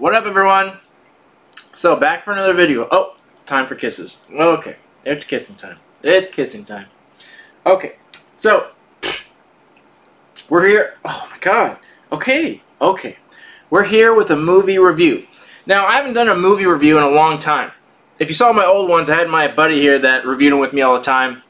What up, everyone? So, back for another video. Oh, time for kisses. Okay, it's kissing time. It's kissing time. Okay, so, we're here. Oh my god. Okay. We're here with a movie review. Now, I haven't done a movie review in a long time. If you saw my old ones, I had my buddy here that reviewed them with me all the time.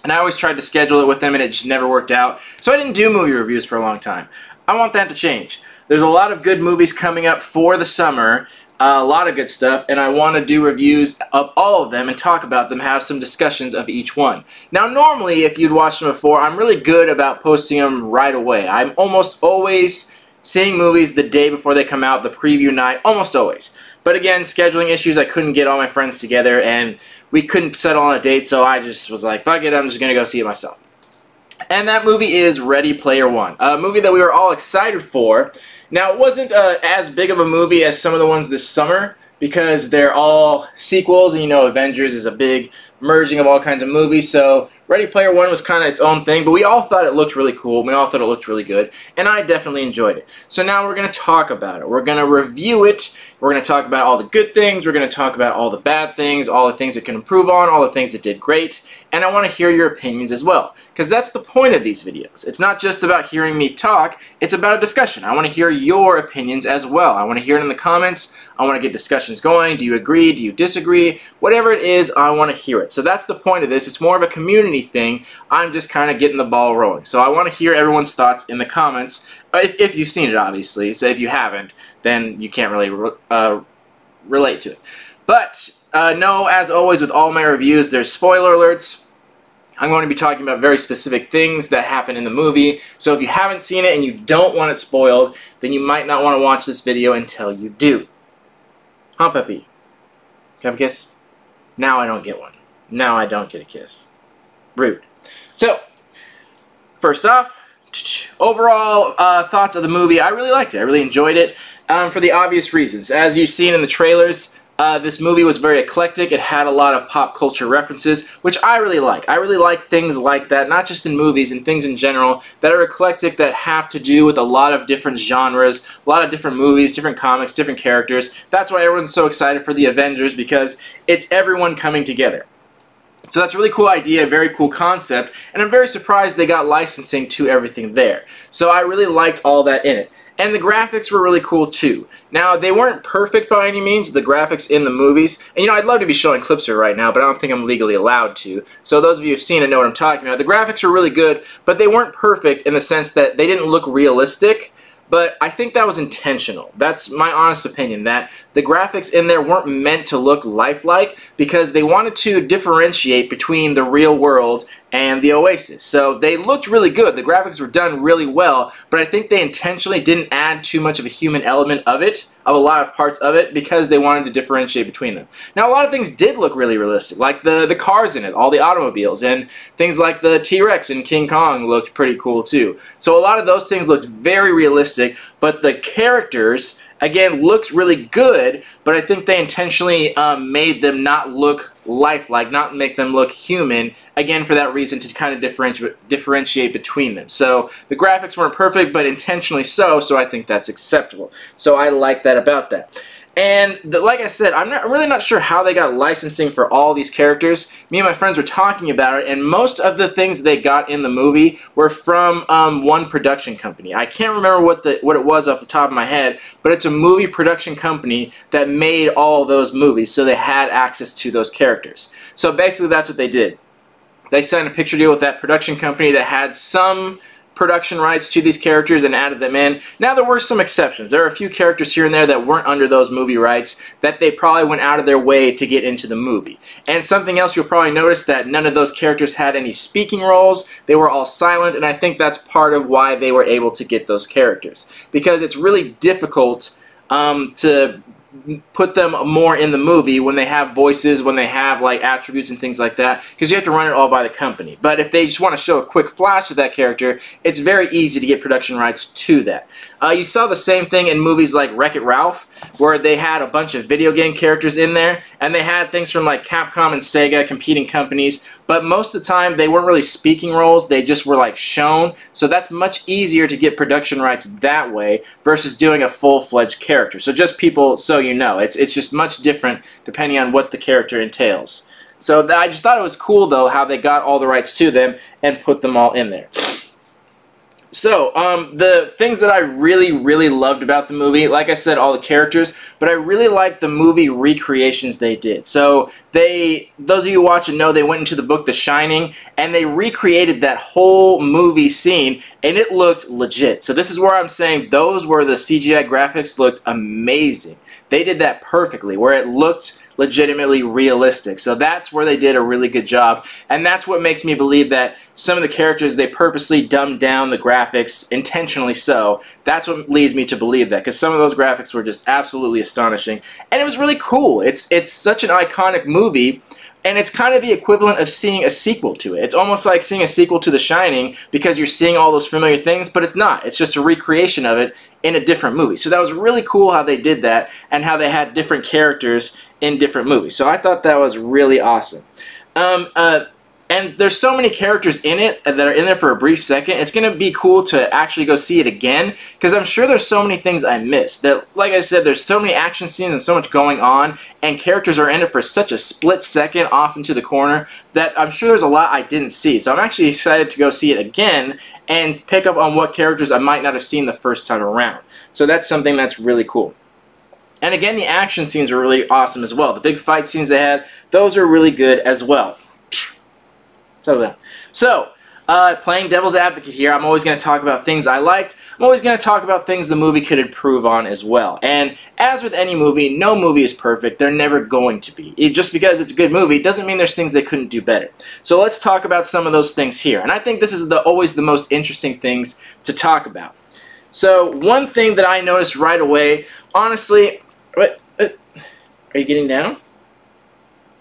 And I always tried to schedule it with him and it just never worked out. So I didn't do movie reviews for a long time. I want that to change. There's a lot of good movies coming up for the summer. A lot of good stuff, and I want to do reviews of all of them and talk about them, have some discussions of each one. Now, normally, if you'd watched them before, I'm really good about posting them right away. I'm almost always seeing movies the day before they come out, the preview night, almost always. But again, scheduling issues, I couldn't get all my friends together, and we couldn't settle on a date, so I just was like, fuck it, I'm just going to go see it myself. And that movie is Ready Player One, a movie that we were all excited for. Now, it wasn't as big of a movie as some of the ones this summer because they're all sequels, and you know Avengers is a big merging of all kinds of movies, so Ready Player One was kind of its own thing, but we all thought it looked really cool, we all thought it looked really good, and I definitely enjoyed it. So now we're going to talk about it. We're going to review it, we're going to talk about all the good things, we're going to talk about all the bad things, all the things it can improve on, all the things it did great, and I want to hear your opinions as well, because that's the point of these videos. It's not just about hearing me talk, it's about a discussion. I want to hear your opinions as well. I want to hear it in the comments, I want to get discussions going. Do you agree? Do you disagree? Whatever it is, I want to hear it. So that's the point of this. It's more of a community thing. I'm just kind of getting the ball rolling. So I want to hear everyone's thoughts in the comments, if you've seen it, obviously. So if you haven't, then you can't really relate to it. But no, as always with all my reviews, there's spoiler alerts. I'm going to be talking about very specific things that happen in the movie. So if you haven't seen it and you don't want it spoiled, then you might not want to watch this video until you do. Huh, Peppy? Can I have a kiss? Now I don't get one. Now I don't get a kiss. Rude. So, first off, overall thoughts of the movie. I really liked it. I really enjoyed it for the obvious reasons. As you've seen in the trailers, this movie was very eclectic. It had a lot of pop culture references, which I really like. I really like things like that, not just in movies and things in general, that are eclectic, that have to do with a lot of different genres, a lot of different movies, different comics, different characters. That's why everyone's so excited for the Avengers, because it's everyone coming together. So that's a really cool idea, a very cool concept, and I'm very surprised they got licensing to everything there. So I really liked all that in it. And the graphics were really cool too. Now, they weren't perfect by any means, the graphics in the movies. And you know, I'd love to be showing clips here right now, but I don't think I'm legally allowed to. So those of you who've seen it know what I'm talking about. The graphics were really good, but they weren't perfect in the sense that they didn't look realistic. But I think that was intentional. That's my honest opinion, that the graphics in there weren't meant to look lifelike because they wanted to differentiate between the real world and the Oasis. So they looked really good. The graphics were done really well, but I think they intentionally didn't add too much of a human element of it, of a lot of parts of it, because they wanted to differentiate between them. Now, a lot of things did look really realistic, like the cars in it, all the automobiles, and things like the T-Rex and King Kong looked pretty cool too. So a lot of those things looked very realistic, but the characters, again, looked really good, but I think they intentionally made them not look lifelike, not make them look human, again for that reason, to kind of differentiate between them. So the graphics weren't perfect, but intentionally so I think that's acceptable. So I like that about that. And like I said, I'm really not sure how they got licensing for all these characters. Me and my friends were talking about it, and most of the things they got in the movie were from one production company. I can't remember what it was off the top of my head, but it's a movie production company that made all those movies, so they had access to those characters. So basically that's what they did. They signed a picture deal with that production company that had some production rights to these characters and added them in. Now, there were some exceptions. There are a few characters here and there that weren't under those movie rights that they probably went out of their way to get into the movie. And something else you'll probably notice, that none of those characters had any speaking roles. They were all silent, and I think that's part of why they were able to get those characters. Because it's really difficult to put them more in the movie when they have voices, when they have like attributes and things like that, because you have to run it all by the company. But if they just want to show a quick flash of that character, it's very easy to get production rights to that. You saw the same thing in movies like Wreck-It Ralph, where they had a bunch of video game characters in there, and they had things from like Capcom and Sega, competing companies, but most of the time they weren't really speaking roles, they just were like shown, so that's much easier to get production rights that way versus doing a full-fledged character. So just people, so you know, it's just much different depending on what the character entails. So I just thought it was cool though how they got all the rights to them and put them all in there. So, the things that I really loved about the movie, like I said, all the characters, but I really liked the movie recreations they did. So, those of you watching know they went into the book The Shining, and they recreated that whole movie scene, and it looked legit. So this is where I'm saying those where the CGI graphics looked amazing. They did that perfectly, where it looked legitimately realistic. So that's where they did a really good job, and that's what makes me believe that some of the characters, they purposely dumbed down the graphics, intentionally so. That's what leads me to believe that, because some of those graphics were just absolutely astonishing, and it was really cool. It's such an iconic movie, and it's kind of the equivalent of seeing a sequel to it. It's almost like seeing a sequel to The Shining because you're seeing all those familiar things, but it's not. It's just a recreation of it in a different movie. So that was really cool how they did that and how they had different characters in different movies. So I thought that was really awesome. And there's so many characters in it that are in there for a brief second. It's going to be cool to actually go see it again, because I'm sure there's so many things I missed. That, like I said, there's so many action scenes and so much going on, and characters are in it for such a split second off into the corner that I'm sure there's a lot I didn't see. So I'm actually excited to go see it again and pick up on what characters I might not have seen the first time around. So that's something that's really cool. And again, the action scenes are really awesome as well. The big fight scenes they had, those are really good as well. So, playing devil's advocate here, I'm always going to talk about things I liked. I'm always going to talk about things the movie could improve on as well. And as with any movie, no movie is perfect. They're never going to be. Just because it's a good movie doesn't mean there's things they couldn't do better. So let's talk about some of those things here. And I think this is always the most interesting things to talk about. So one thing that I noticed right away, honestly, are you getting down?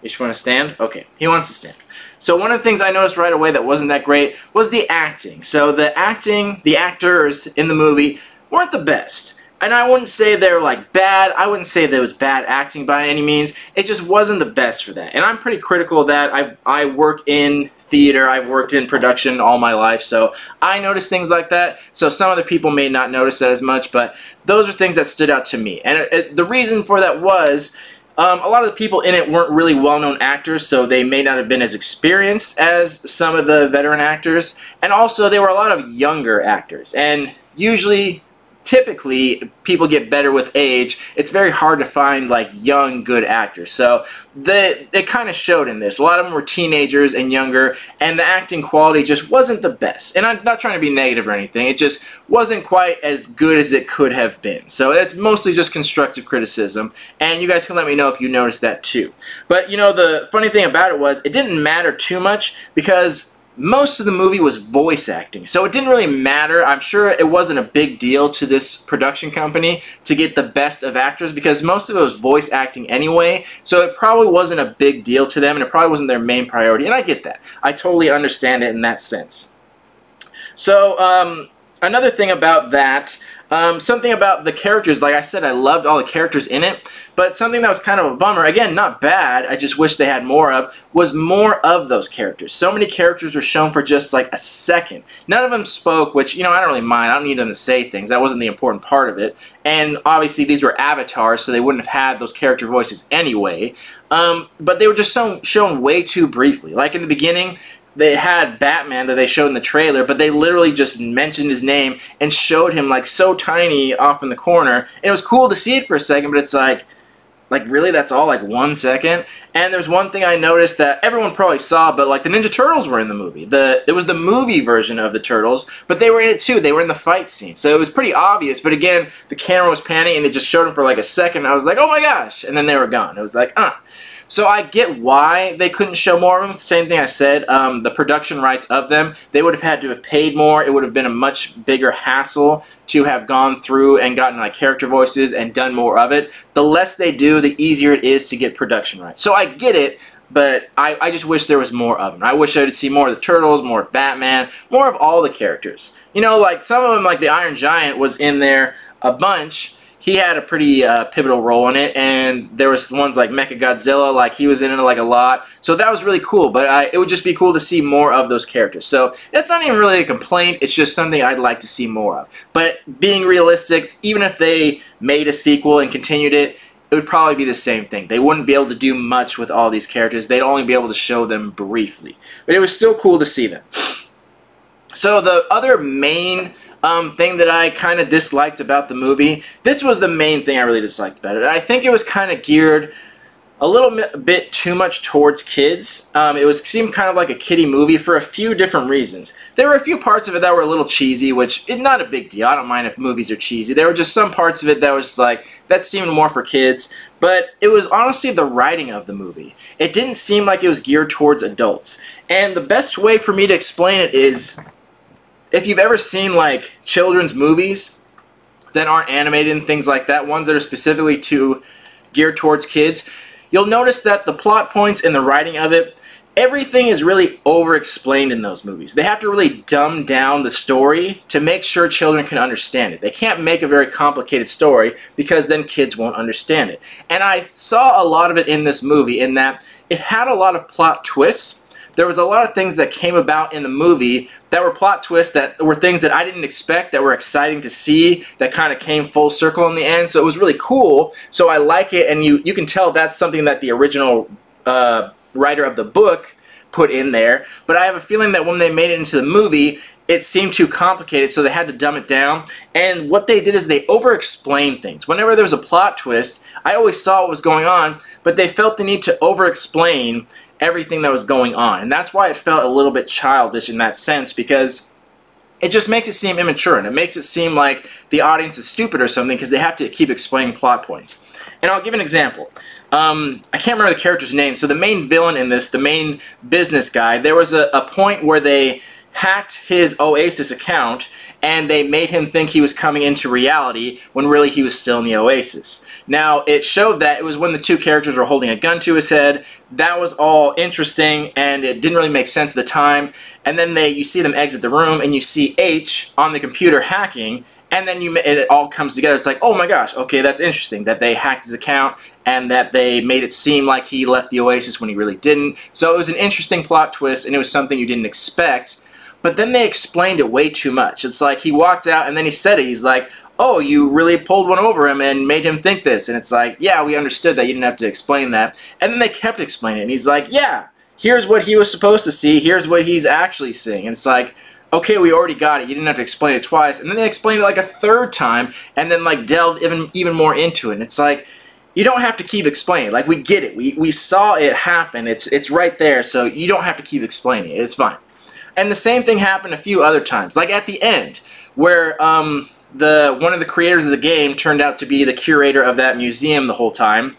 You just want to stand? Okay, he wants to stand. So one of the things I noticed right away that wasn't that great was the acting. So the actors in the movie weren't the best. And I wouldn't say they were like bad. I wouldn't say there was bad acting by any means. It just wasn't the best for that. And I'm pretty critical of that. I work in theater. I've worked in production all my life. So I notice things like that. So some other people may not notice that as much. But those are things that stood out to me. And the reason for that was a lot of the people in it weren't really well-known actors, so they may not have been as experienced as some of the veteran actors. And also, they were a lot of younger actors. And usually, typically, people get better with age. It's very hard to find, like, young, good actors. So it kind of showed in this. A lot of them were teenagers and younger, and the acting quality just wasn't the best. And I'm not trying to be negative or anything. It just wasn't quite as good as it could have been. So it's mostly just constructive criticism, and you guys can let me know if you noticed that too. But, you know, the funny thing about it was it didn't matter too much because most of the movie was voice acting, so it didn't really matter. I'm sure it wasn't a big deal to this production company to get the best of actors because most of it was voice acting anyway, so it probably wasn't a big deal to them, and it probably wasn't their main priority, and I get that. I totally understand it in that sense. So, another thing about that, something about the characters, like I said, I loved all the characters in it, but something that was kind of a bummer, again, not bad, I just wish they had more of, was more of those characters. So many characters were shown for just like a second. None of them spoke, which, you know, I don't really mind. I don't need them to say things. That wasn't the important part of it. And obviously these were avatars, so they wouldn't have had those character voices anyway. But they were just shown way too briefly. Like in the beginning, they had Batman that they showed in the trailer, but they literally just mentioned his name and showed him like so tiny off in the corner. And it was cool to see it for a second, but it's like really, that's all, like 1 second? And there's one thing I noticed that everyone probably saw, but like the Ninja Turtles were in the movie. It was the movie version of the Turtles, but they were in it too. They were in the fight scene. So it was pretty obvious, but again, the camera was panning and it just showed them for like a second. I was like, oh my gosh, and then they were gone. It was like, So I get why they couldn't show more of them. Same thing I said, the production rights of them, they would have had to have paid more. It would have been a much bigger hassle to have gone through and gotten like character voices and done more of it. The less they do, the easier it is to get production rights. So I get it, but I just wish there was more of them. I wish I would see more of the Turtles, more of Batman, more of all the characters. You know, like some of them, like the Iron Giant was in there a bunch. He had a pretty pivotal role in it, and there was ones like Mechagodzilla, like he was in it like a lot. So that was really cool, but it would just be cool to see more of those characters. So that's not even really a complaint, it's just something I'd like to see more of. But being realistic, even if they made a sequel and continued it, it would probably be the same thing. They wouldn't be able to do much with all these characters. They'd only be able to show them briefly. But it was still cool to see them. So the other main thing that I kind of disliked about the movie, this was the main thing I really disliked about it. I think it was kind of geared a little bit too much towards kids. It seemed kind of like a kiddie movie for a few different reasons. There were a few parts of it that were a little cheesy, which is not a big deal. I don't mind if movies are cheesy. There were just some parts of it that was just like, that seemed more for kids. But it was honestly the writing of the movie. It didn't seem like it was geared towards adults. And the best way for me to explain it is, if you've ever seen like children's movies that aren't animated and things like that, ones that are specifically geared towards kids, you'll notice that the plot points and the writing of it, everything is really over-explained in those movies. They have to really dumb down the story to make sure children can understand it. They can't make a very complicated story because then kids won't understand it. And I saw a lot of it in this movie in that it had a lot of plot twists. There was a lot of things that came about in the movie that were plot twists, that were things that I didn't expect, that were exciting to see, that kind of came full circle in the end. So it was really cool. So I like it, and you can tell that's something that the original writer of the book put in there. But I have a feeling that when they made it into the movie, it seemed too complicated, so they had to dumb it down. And what they did is they over-explained things. Whenever there was a plot twist, I always saw what was going on, but they felt the need to over-explain everything that was going on. And that's why it felt a little bit childish in that sense, because it just makes it seem immature, and it makes it seem like the audience is stupid or something because they have to keep explaining plot points. And I'll give an example. I can't remember the character's name. So the main villain in this, the main business guy, there was a point where they hacked his Oasis account and they made him think he was coming into reality when really he was still in the Oasis. Now, it showed that it was when the two characters were holding a gun to his head. That was all interesting, and it didn't really make sense at the time. And then you see them exit the room, and you see H on the computer hacking, and then it all comes together. It's like, oh my gosh, okay, that's interesting, that they hacked his account, and that they made it seem like he left the Oasis when he really didn't. So it was an interesting plot twist, and it was something you didn't expect. But then they explained it way too much. It's like he walked out and then he said it. He's like, oh, you really pulled one over him and made him think this. And it's like, yeah, we understood that. You didn't have to explain that. And then they kept explaining it. And he's like, yeah, here's what he was supposed to see. Here's what he's actually seeing. And it's like, okay, we already got it. You didn't have to explain it twice. And then they explained it like a third time and then like delved even more into it. And it's like, you don't have to keep explaining. Like, we get it. We saw it happen. It's right there. So you don't have to keep explaining it. It's fine. And the same thing happened a few other times. Like at the end, where one of the creators of the game turned out to be the curator of that museum the whole time.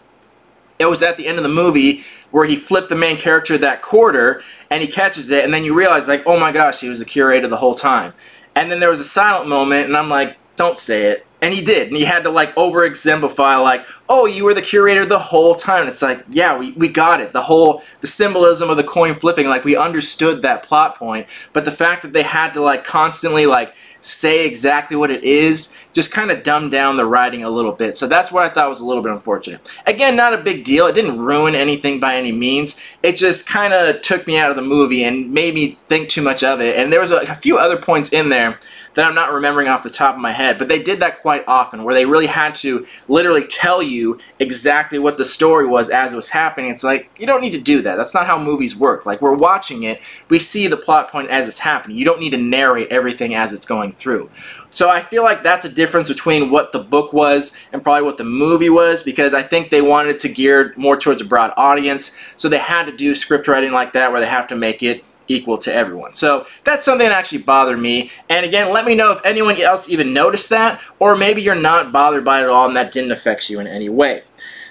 It was at the end of the movie where he flipped the main character that quarter, and he catches it, and then you realize, like, oh my gosh, he was the curator the whole time. And then there was a silent moment, and I'm like, don't say it. And he did, and he had to like over-exemplify, like, oh, you were the curator the whole time. And it's like, yeah, we got it. The symbolism of the coin flipping, like, we understood that plot point. But the fact that they had to like constantly like say exactly what it is just kind of dumbed down the writing a little bit. So that's what I thought was a little bit unfortunate. Again, not a big deal. It didn't ruin anything by any means. It just kind of took me out of the movie and made me think too much of it. And there was a few other points in there that I'm not remembering off the top of my head, but they did that quite often, where they really had to literally tell you exactly what the story was as it was happening. It's like, you don't need to do that. That's not how movies work. Like, we're watching it, we see the plot point as it's happening. You don't need to narrate everything as it's going through. So I feel like that's a difference between what the book was and probably what the movie was, because I think they wanted to gear more towards a broad audience, so they had to do script writing like that where they have to make it equal to everyone. So that's something that actually bothered me. And again, let me know if anyone else even noticed that, or maybe you're not bothered by it at all and that didn't affect you in any way.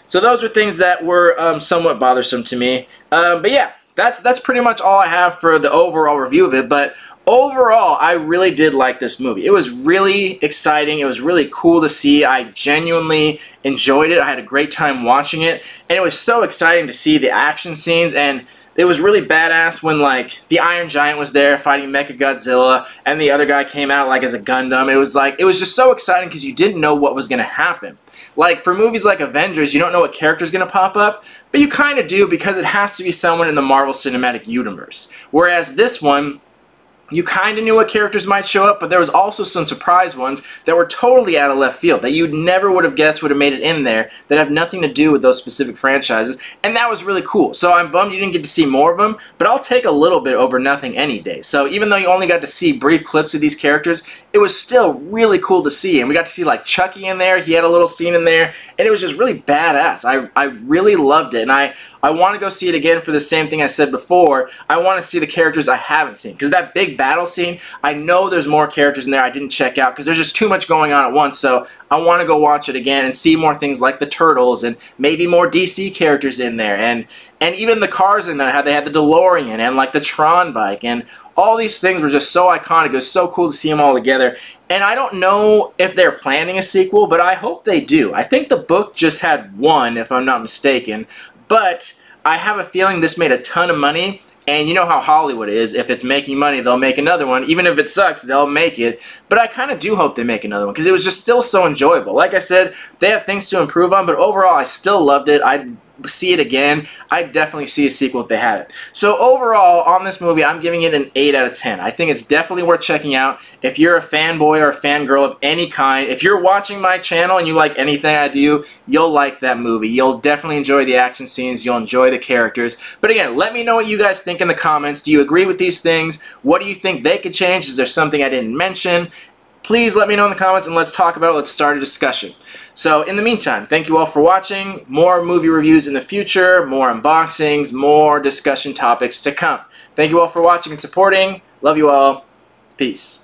So those are things that were somewhat bothersome to me. But yeah, that's pretty much all I have for the overall review of it. But overall, I really did like this movie. It was really exciting. It was really cool to see. I genuinely enjoyed it. I had a great time watching it. And it was so exciting to see the action scenes. And it was really badass when, like, the Iron Giant was there fighting Mechagodzilla and the other guy came out, like, as a Gundam. It was just so exciting because you didn't know what was going to happen. Like, for movies like Avengers, you don't know what character's going to pop up, but you kind of do because it has to be someone in the Marvel Cinematic Universe. Whereas this one, you kind of knew what characters might show up, but there was also some surprise ones that were totally out of left field that you never would have guessed would have made it in there that have nothing to do with those specific franchises, and that was really cool. So I'm bummed you didn't get to see more of them, but I'll take a little bit over nothing any day. So even though you only got to see brief clips of these characters, it was still really cool to see, and we got to see like Chucky in there. He had a little scene in there, and it was just really badass. I really loved it, and I want to go see it again for the same thing I said before. I want to see the characters I haven't seen, because that big battle scene, I know there's more characters in there I didn't check out because there's just too much going on at once, so I want to go watch it again and see more things like the Turtles and maybe more DC characters in there, and even the cars in there, how they had the DeLorean and like the Tron bike, and all these things were just so iconic. It was so cool to see them all together. And I don't know if they're planning a sequel, but I hope they do. I think the book just had one, if I'm not mistaken, but I have a feeling this made a ton of money. And you know how Hollywood is. If it's making money, they'll make another one. Even if it sucks, they'll make it. But I kind of do hope they make another one because it was just still so enjoyable. Like I said, they have things to improve on, but overall, I still loved it. I'd see it again. I'd definitely see a sequel if they had it. So overall, on this movie, I'm giving it an 8 out of 10. I think it's definitely worth checking out. If you're a fanboy or a fangirl of any kind, if you're watching my channel and you like anything I do, you'll like that movie. You'll definitely enjoy the action scenes. You'll enjoy the characters. But again, let me know what you guys think in the comments. Do you agree with these things? What do you think they could change? Is there something I didn't mention? Please let me know in the comments and let's talk about it. Let's start a discussion. So in the meantime, thank you all for watching. More movie reviews in the future, more unboxings, more discussion topics to come. Thank you all for watching and supporting. Love you all. Peace.